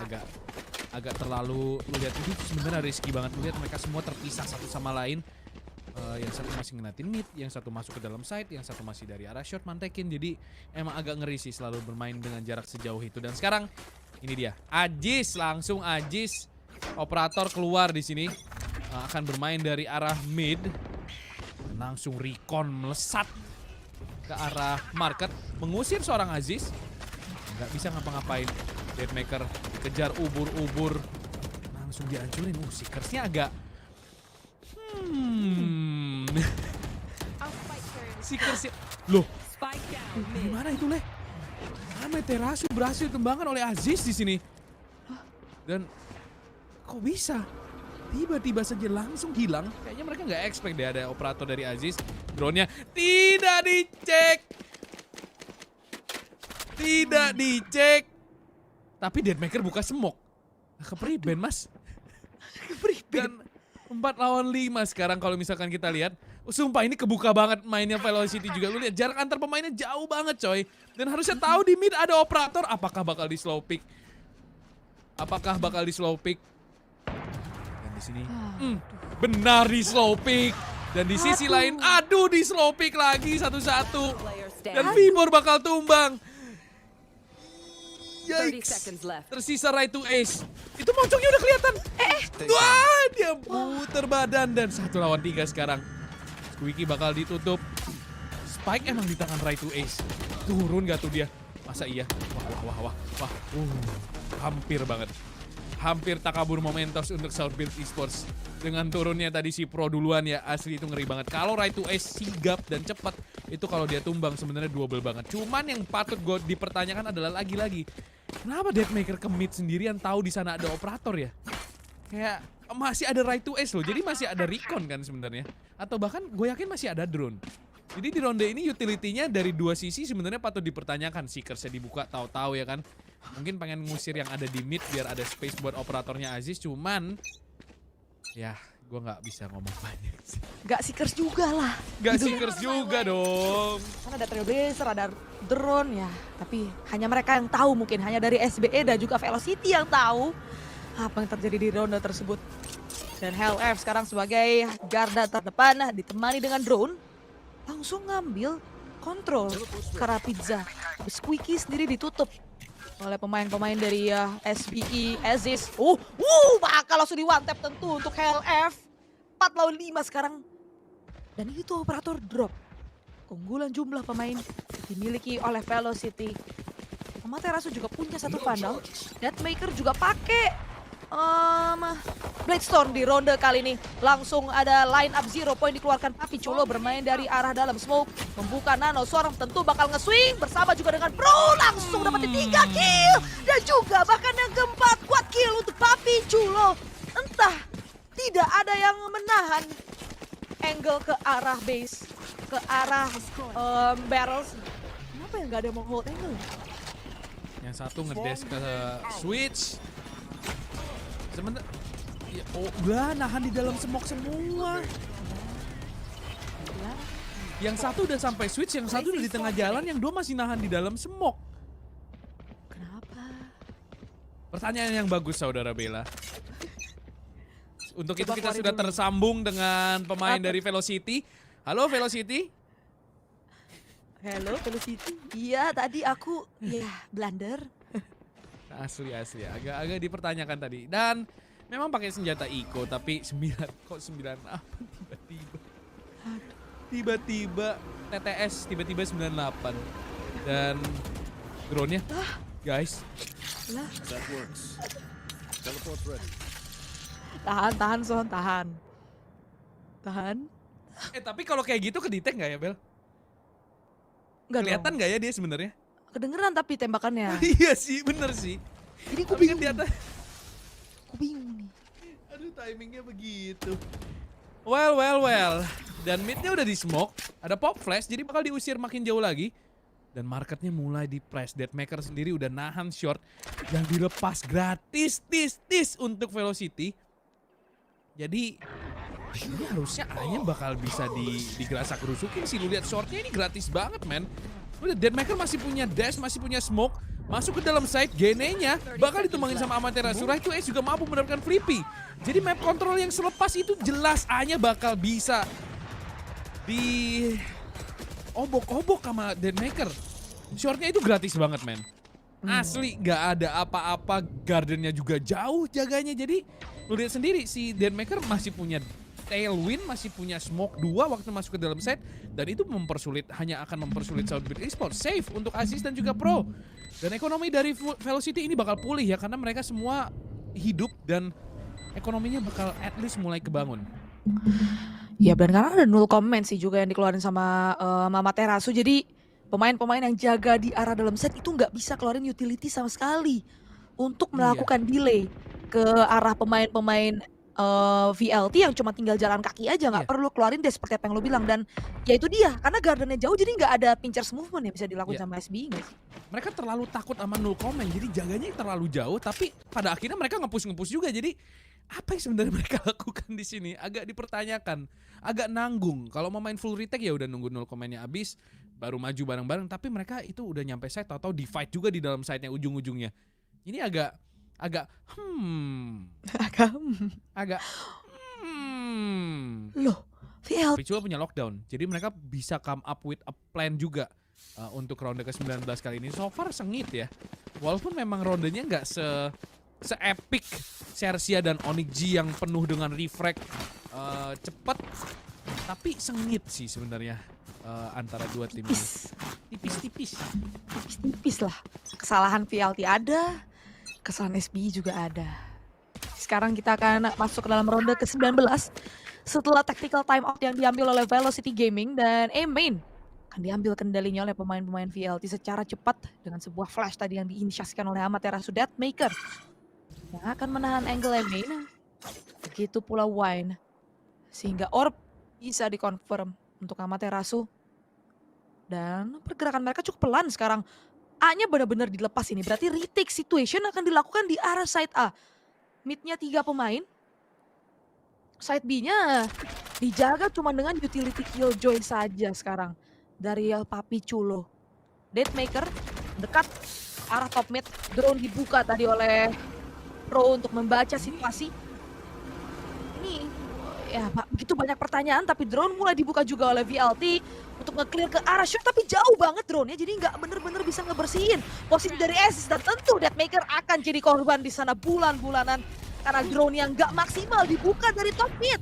agak terlalu, lu lihat ini sebenarnya risky banget. Lu lihat mereka semua terpisah satu sama lain. Yang satu masih ngenatin mid, yang satu masuk ke dalam side, yang satu masih dari arah short mantekin. Jadi emang agak ngeri sih selalu bermain dengan jarak sejauh itu. Dan sekarang ini dia, Aegis, langsung Aegis operator keluar di sini. Akan bermain dari arah mid. Langsung recon melesat ke arah market, mengusir seorang Aziz. Nggak bisa ngapa-ngapain. Deadmaker dikejar ubur-ubur, langsung dihancurin. Seekersnya agak Seekersnya loh, gimana itu Leh? Amaterasu berhasil tembangkan oleh Aziz di sini. Dan kok bisa tiba-tiba saja langsung hilang? Kayaknya mereka nggak expect deh ada operator dari Aziz. Drone-nya tidak dicek. Tidak dicek. Tapi Deadmaker buka smoke. Ke prevent, Mas. Dan 4 lawan 5 sekarang kalau misalkan kita lihat. Sumpah ini kebuka banget mainnya Velocity juga. Lu lihat jarak antar pemainnya jauh banget coy. Dan harusnya tahu di mid ada operator. Apakah bakal di slow pick? Apakah bakal di slow pick? Dan di sini benar di slow pick. Dan di sisi lain, aduh di slow pick lagi satu-satu. Dan Vibor bakal tumbang. Yikes. Tersisa right to ace. Itu moncongnya udah kelihatan. Wah, dia puter badan. Dan 1 lawan 3 sekarang. Squeaky bakal ditutup. Spike emang di tangan right to ace. Turun gak tuh dia? Masa iya? Wah. Hampir banget. Hampir takabur Momentos untuk Southbuild Esports. Dengan turunnya tadi si Pro duluan ya, asli itu ngeri banget. Kalau right to ace sigap dan cepat, itu kalau dia tumbang sebenarnya double banget. Cuman yang patut gue dipertanyakan adalah lagi-lagi, kenapa Deadmaker ke mid sendirian tahu di sana ada operator ya? Kayak masih ada right to ace loh, jadi masih ada recon kan sebenarnya. Atau bahkan gue yakin masih ada drone. Jadi di ronde ini utility-nya dari 2 sisi sebenarnya patut dipertanyakan. Seekersnya dibuka tahu-tahu ya kan. Mungkin pengen ngusir yang ada di mid biar ada space buat operatornya Aziz. Cuman ya gue gak bisa ngomong banyak sih. Gak Seekers juga lah. Gak Seekers juga dong. Kan ada Trailblazer, ada drone ya. Tapi hanya mereka yang tahu mungkin. Hanya dari SBE dan juga Velocity yang tahu apa yang terjadi di ronde tersebut. Dan HLF sekarang sebagai garda terdepan ditemani dengan drone. Langsung ngambil kontrol ke arah pizza. Squeaky sendiri ditutup oleh pemain-pemain dari SBE, Aziz. Bakal langsung di one tap tentu untuk HLF. 4 lawan 5 sekarang. Dan itu operator drop. Keunggulan jumlah pemain dimiliki oleh Velocity. Amaterasu juga punya 1 vandal. Deadmaker juga pakai Bladestone di ronde kali ini. Langsung ada line up 0 point dikeluarkan. Papi Chulo bermain dari arah dalam smoke. Membuka nano, seorang tentu bakal nge-swing. Bersama juga dengan Pro. Langsung dapetin 3 kill. Dan juga bahkan yang keempat kuat kill untuk Papi Chulo. Entah tidak ada yang menahan angle ke arah base. Ke arah barrels. Kenapa ya gak ada yang mau hold angle? Yang satu ngedes ke switch. Sebentar, ya, nahan di dalam smoke semua. Yang satu udah sampai switch, yang satu udah di tengah jalan, yang 2 masih nahan di dalam smoke. Kenapa? Pertanyaan yang bagus saudara Bella. Untuk itu kita sudah tersambung dengan pemain dari Velocity. Halo Velocity. Halo Velocity. Iya tadi aku blunder. Asli agak dipertanyakan tadi. Dan memang pakai senjata Eco tapi 9 apa tiba-tiba. Tiba-tiba TTS tiba-tiba 98. Dan drone-nya guys. That works. Teleport ready. Tahan Son, tahan. Tapi kalau kayak gitu kedetek nggak ya Bel? Nggak Kelihatan dong. nggak ya dia sebenarnya? Kedengeran tapi tembakannya. Iya sih, bener sih. Jadi gue Tapi kan bingung. di atas. Gue bingung nih. Aduh, timingnya begitu. Well. Dan midnya udah di smoke, ada pop flash, jadi bakal diusir makin jauh lagi. Dan marketnya mulai di press. Deadmaker sendiri udah nahan short yang dilepas gratis, tis untuk Velocity. Jadi ini harusnya A-nya bakal bisa digerasak kerusukin sih. Lu lihat shortnya ini gratis banget, men. Udah Deadmaker masih punya dash, masih punya smoke. Masuk ke dalam side, Gene-nya bakal ditumbangin sama Amaterasu. Right to Ace juga mampu mendapatkan Flippy. Jadi map control yang selepas itu jelas A-nya bakal bisa di obok-obok sama Deadmaker. Shortnya itu gratis banget, men. Asli gak ada apa-apa, gardennya juga jauh jaganya. Jadi lu lihat sendiri si Deadmaker masih punya tailwind, masih punya smoke 2 waktu masuk ke dalam set. Dan itu hanya akan mempersulit Southbeat Esports. Safe untuk Aziz dan juga Pro. Dan ekonomi dari Velocity ini bakal pulih ya, karena mereka semua hidup dan ekonominya bakal at least mulai kebangun. Ya dan karena ada null comment sih juga yang dikeluarin sama Mama Terasu. Jadi pemain-pemain yang jaga di arah dalam set itu nggak bisa keluarin utility sama sekali untuk melakukan delay ke arah pemain-pemain VLT yang cuma tinggal jalan kaki aja, nggak perlu keluarin deh seperti apa yang lo bilang. Dan ya itu dia, karena gardennya jauh jadi nggak ada pinchers movement yang bisa dilakukan sama SBI nggak sih? Mereka terlalu takut sama null comment, jadi jaganya terlalu jauh. Tapi pada akhirnya mereka nge-push juga. Jadi apa yang sebenarnya mereka lakukan di sini agak dipertanyakan, agak nanggung. Kalau mau main full retake ya udah nunggu null commentnya habis, baru maju bareng-bareng. Tapi mereka itu udah nyampe side, tahu-tahu di fight juga di dalam side-nya ujung-ujungnya. Ini agak Loh, VLT Tapi juga punya lockdown, jadi mereka bisa come up with a plan juga untuk ronde ke-19 kali ini. So far sengit ya, walaupun memang rondenya nggak se-epic Sersia dan Onyx G yang penuh dengan refrag cepet, tapi sengit sih sebenarnya antara dua tim ini. Tipis-tipis lah. Kesalahan VLT ada, kesalahan SBI juga ada. Sekarang kita akan masuk ke dalam ronde ke-19 setelah tactical timeout yang diambil oleh Velocity Gaming, dan main akan diambil kendalinya oleh pemain-pemain VLT secara cepat dengan sebuah flash tadi yang diinisiasikan oleh Amaterasu Deadmaker yang akan menahan angle main. Begitu pula Wine, sehingga orb bisa dikonfirm untuk Amaterasu. Dan pergerakan mereka cukup pelan sekarang. A-nya benar-benar dilepas ini. Berarti retake situation akan dilakukan di arah side A. Mid-nya 3 pemain. Side B-nya dijaga cuma dengan utility killjoy saja sekarang. Dari Papi Chulo. Deadmaker dekat arah top mid. Drone dibuka tadi oleh Pro untuk membaca situasi. Ini ya begitu banyak pertanyaan, tapi drone mulai dibuka juga oleh VLT untuk nge-clear ke arah shot, tapi jauh banget drone-nya, jadi nggak bener-bener bisa ngebersihin posisi dari Aziz. Dan tentu Deadmaker akan jadi korban di sana bulan-bulanan karena drone yang nggak maksimal dibuka dari top mid.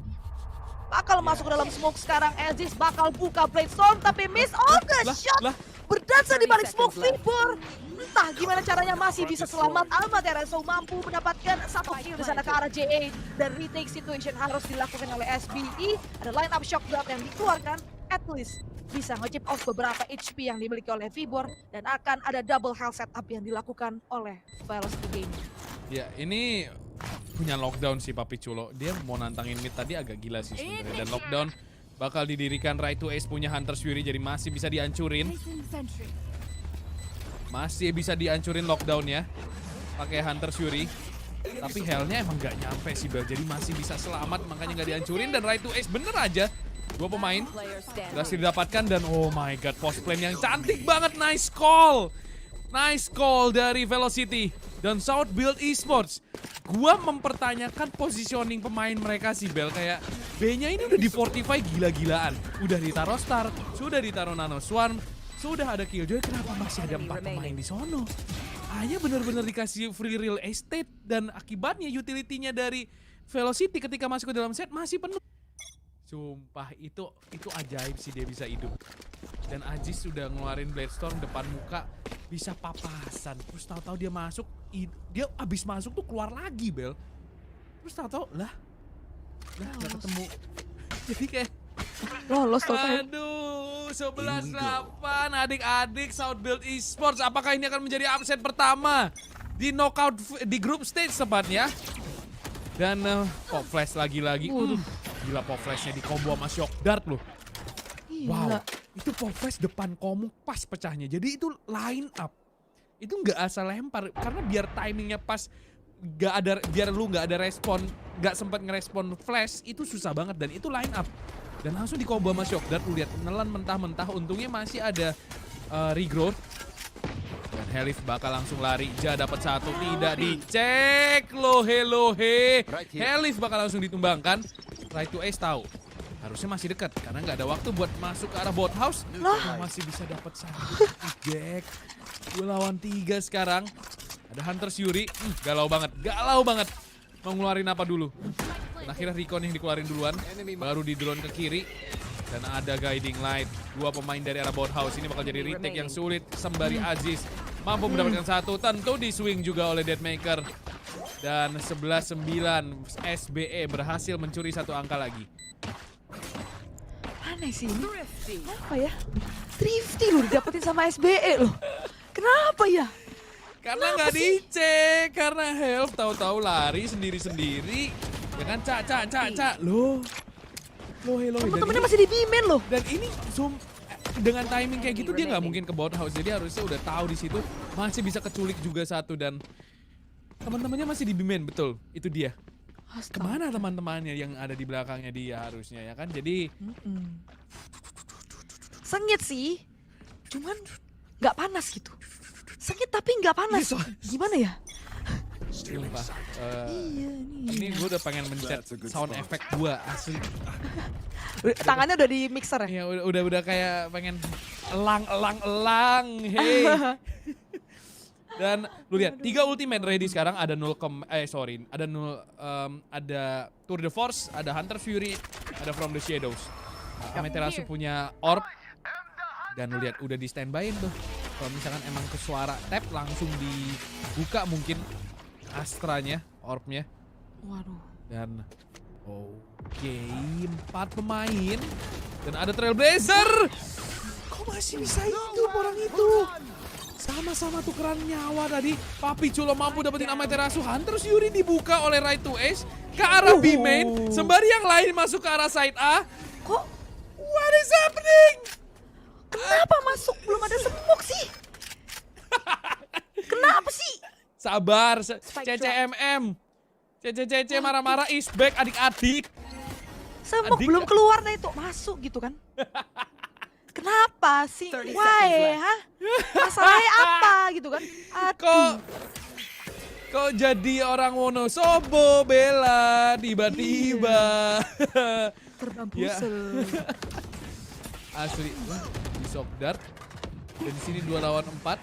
Bakal masuk ke dalam smoke sekarang, Aziz bakal buka Blade Storm tapi miss. Oh, the shot berdansa di balik smoke Vibor. Entah gimana caranya masih bisa selamat. Amaterasu mampu mendapatkan 1 kill di sana ke arah JA, dan retake situation harus dilakukan oleh SBI. Ada line up shock drop yang dikeluarkan, at least bisa nge-chip off beberapa HP yang dimiliki oleh Vibor, dan akan ada double health setup yang dilakukan oleh Velocity Gaming. Ya, ini punya lockdown sih Papi Chulo. Dia mau nantangin mid tadi agak gila sih sebenarnya. Dan lockdown bakal didirikan. Right to Ace punya Hunter's Fury, jadi masih bisa dihancurin. Masih bisa dihancurin lockdown ya, pakai Hunter's Fury. Tapi hellnya emang gak nyampe sih Bel, jadi masih bisa selamat, makanya gak dihancurin. Dan Right to Ace bener aja, 2 pemain berhasil didapatkan. Dan oh my god, post plan yang cantik banget. Nice call dari Velocity dan South Build Esports. Gua mempertanyakan positioning pemain mereka sih Bel, kayak B-nya ini udah di fortify gila-gilaan, udah ditaruh Star, sudah ditaruh Nano Swarm, sudah ada Killjoy, kenapa masih ada 4 pemain di sono? Hanya benar-benar dikasih free real estate, dan akibatnya utility-nya dari Velocity ketika masuk ke dalam set masih penuh. Sumpah itu ajaib sih dia bisa hidup. Dan Aziz sudah ngeluarin Blade Storm depan muka, bisa papasan. Terus tahu-tahu dia masuk, dia abis masuk tuh keluar lagi Bel. Terus tahu-tahu lah nggak ketemu. Jadi kayak Lolos total. aduh, 11-8 adik-adik South Build Esports. Apakah ini akan menjadi upset pertama di knockout di group stage tepatnya. Dan pop flash lagi-lagi. Gila pop flashnya di combo sama shock dart loh. Gila. Wow, itu pop flash depan Komuk pas pecahnya. Jadi itu line up. Itu nggak asal lempar karena biar timingnya pas, nggak ada, biar lu nggak ada respon, nggak sempat ngerespon flash itu susah banget dan itu line up. Dan langsung di combo sama shock dart, lu lihat nelan mentah-mentah. Untungnya masih ada regrowth. Dan Helif bakal langsung lari. Ja dapat satu, tidak dicek loh, hello he. Helif bakal langsung ditumbangkan. Right to Ace tahu harusnya masih dekat karena nggak ada waktu buat masuk ke arah bot house. Masih bisa dapat satu. Jack 2 lawan 3 sekarang. Ada Hunter's Fury. Galau banget. Mau ngeluarin apa dulu? Dan akhirnya Recon yang dikeluarin duluan. Baru di drone ke kiri. Dan ada Guiding Light. 2 pemain dari arah bot house. Ini bakal jadi retake yang sulit. Sembari Aziz mampu mendapatkan satu. Tentu di swing juga oleh Deadmaker. Dan 11-9 SBE berhasil mencuri satu angka lagi. Aneh sih ini. Kenapa ya? Thrifty loh didapetin sama SBE loh. Kenapa ya? Karena nggak dicek, karena Health tahu-tahu lari sendiri-sendiri. Ya kan, cak. Loh, hello. Temen-temennya masih di B-main loh. Dan ini zoom dengan timing kayak gitu dia nggak mungkin ke bot house. Jadi harusnya udah tahu di situ masih bisa keculik juga satu dan teman-temannya masih di B-main, betul. Itu dia. Kemana teman-temannya yang ada di belakangnya dia harusnya ya kan? Jadi sengit sih, cuman nggak panas gitu. Sengit tapi nggak panas. Gimana ya? Sumpah, Iya nih. ini gue udah pengen mencet sound effect gue asli. Tangannya udah di mixer ya? Ya udah kayak pengen elang, hey. Dan lu lihat 3 ultimate ready sekarang, ada ada Tour de Force, ada Hunter Fury, ada From the Shadows. Amaterasu punya orb. Dan lu lihat udah di standby-in tuh. Kalau misalkan emang ke suara tap langsung dibuka mungkin Astranya, orbnya. Waduh. Dan oke, 4 pemain. Dan ada Trailblazer. Kok masih bisa hidup orang itu? Sama-sama tukeran nyawa tadi. Papi Culo mampu dapetin Amaterasu. Hunter's Fury dibuka oleh Right to Ace ke arah B main. Sembari yang lain masuk ke arah side A. Kok What is happening? kenapa masuk belum ada smoke sih? Kenapa sih? Sabar, Spike CCMM. CCCC marah-marah is back adik-adik. Smoke Adik. belum keluar nah itu masuk gitu kan? Kenapa sih? Why? Hah? Masalahnya apa gitu kan? Aduh. Kok jadi orang Wonosobo Bella tiba-tiba. Terbang Ya. pusel. Asli, di shock dart. Dan di sini 2 lawan 4.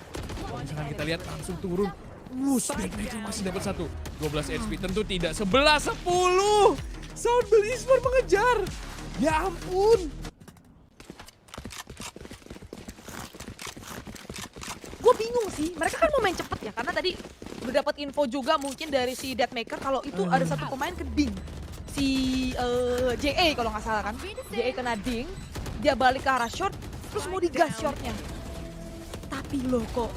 Kalau misalkan kita lihat langsung turun. Deadmaker masih dapat 1. 12 HP tentu tidak. 11-10. Soundbill Esport mengejar. Ya ampun. Gue bingung sih, mereka kan mau main cepet ya, karena tadi udah dapat info juga mungkin dari si Deadmaker kalau itu ada satu pemain ke ding. Si JA kalau nggak salah kan, JA kena ding, dia balik ke arah short, terus mau digas shortnya. Tapi loh kok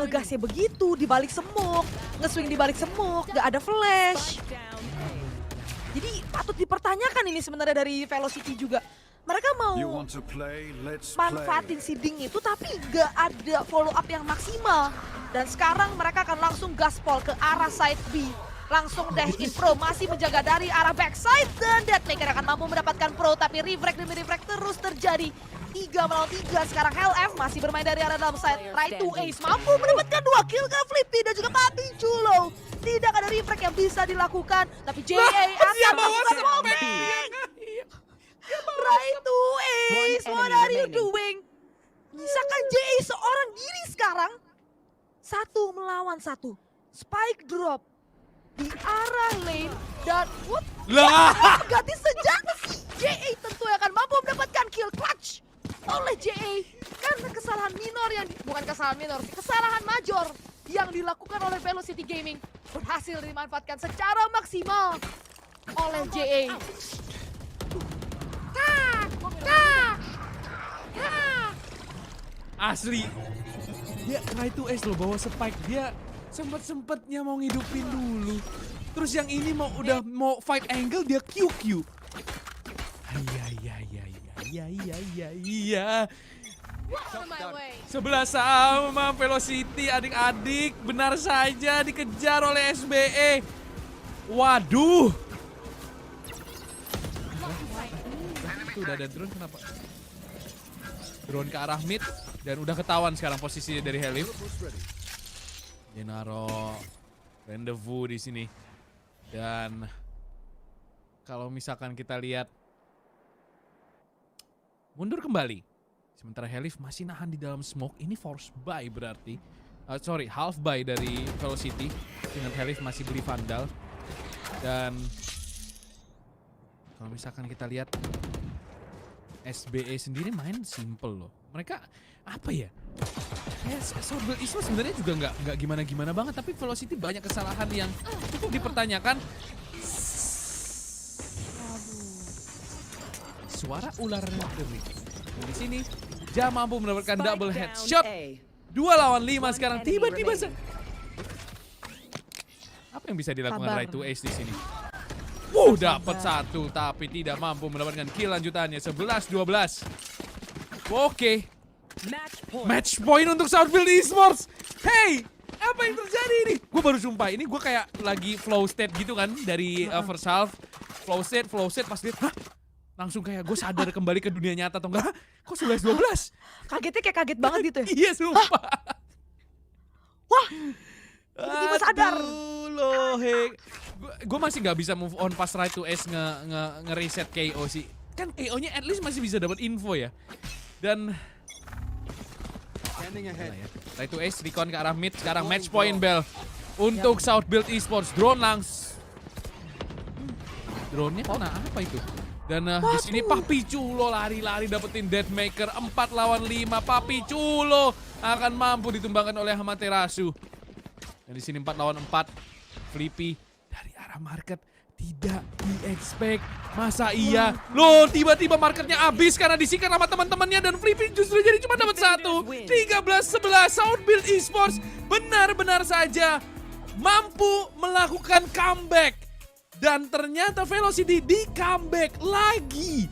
ngegasnya begitu, dibalik smoke, nge-swing dibalik smoke, nggak ada flash. Jadi patut dipertanyakan ini sebenarnya dari Velocity juga. Mereka mau You want to play? Let's manfaatin play. seeding itu tapi gak ada follow up yang maksimal. Dan sekarang mereka akan langsung gaspol ke arah side B. Langsung dash in pro, masih menjaga dari arah backside. Dan Deadmaker akan mampu mendapatkan pro, tapi refrag demi refrag terus terjadi. 3 melawan 3 sekarang LF masih bermain dari arah dalam side. Right to Ace mampu mendapatkan 2 kill ke Flippy dan juga Papi Chulo. Tidak ada refrag yang bisa dilakukan, tapi JA akan melakukan momen. Right to Ace, what are you doing? Misalkan JA seorang diri sekarang. 1 melawan 1. Spike drop di arah lane dan what? Lah. Ganti senjata sih. JA tentu akan mampu mendapatkan kill clutch oleh JA karena kesalahan minor yang bukan kesalahan minor sih, kesalahan major yang dilakukan oleh Velocity Gaming berhasil dimanfaatkan secara maksimal oleh JA. Asli. Dia Right to Ace loh bawa spike. Dia Sempet-sempetnya mau ngidupin dulu. Terus yang ini mau fight angle dia QQ. Iya. 11 sama Velocity adik-adik, benar saja dikejar oleh SBE. Waduh. Itu udah ada drone, kenapa? Drone ke arah mid dan udah ketahuan sekarang posisinya dari Helif. Dia naro rendezvous di sini. Dan kalau misalkan kita lihat mundur kembali. Sementara Helif masih nahan di dalam smoke. Ini force buy berarti. Half buy dari Velocity. Dengan Helif masih beli Vandal. Dan kalau misalkan kita lihat SBE sendiri main simple loh. Mereka apa ya? Sword Build Esports sebenarnya juga nggak gimana-gimana banget. Tapi Velocity banyak kesalahan yang cukup dipertanyakan. Suara ular ngeri. Di sini Ja mampu mendapatkan double headshot. 2 lawan 5 sekarang tiba-tiba apa yang bisa dilakukan Sabar. Right to Ace di sini? Dapat satu tapi tidak mampu mendapatkan kill lanjutannya 11-12. Oke. Match point untuk Southfield Esports. Hey, apa yang terjadi ini? Gue baru sumpah ini gue kayak lagi flow state gitu kan dari first half. Flow state pas lihat, langsung kayak gue sadar kembali ke dunia nyata atau enggak? Kok 11-12? Kagetnya kayak kaget banget gitu ya. Iya sumpah. Wah, tiba-tiba sadar. Loh, gue masih nggak bisa move on pas Right to Ace nge-reset KO sih. Kan KO-nya at least masih bisa dapat info ya. Dan Standing ahead. Right to Ace recon ke arah mid. Sekarang match point bell untuk Southfield Esports. Drone-nya kena apa itu? Dan di sini Papi Chulo lari-lari dapetin Deathmaker 4 lawan 5. Papi Chulo akan mampu ditumbangkan oleh Amaterasu. Dan di sini 4 lawan 4. Flippy dari arah market tidak di-expect. Masa iya? Loh, tiba-tiba marketnya habis karena disikat sama teman-temannya dan Flippy justru jadi cuma dapat 1. 13-11 Southfield Esports benar-benar saja mampu melakukan comeback. Dan ternyata Velocity di comeback lagi.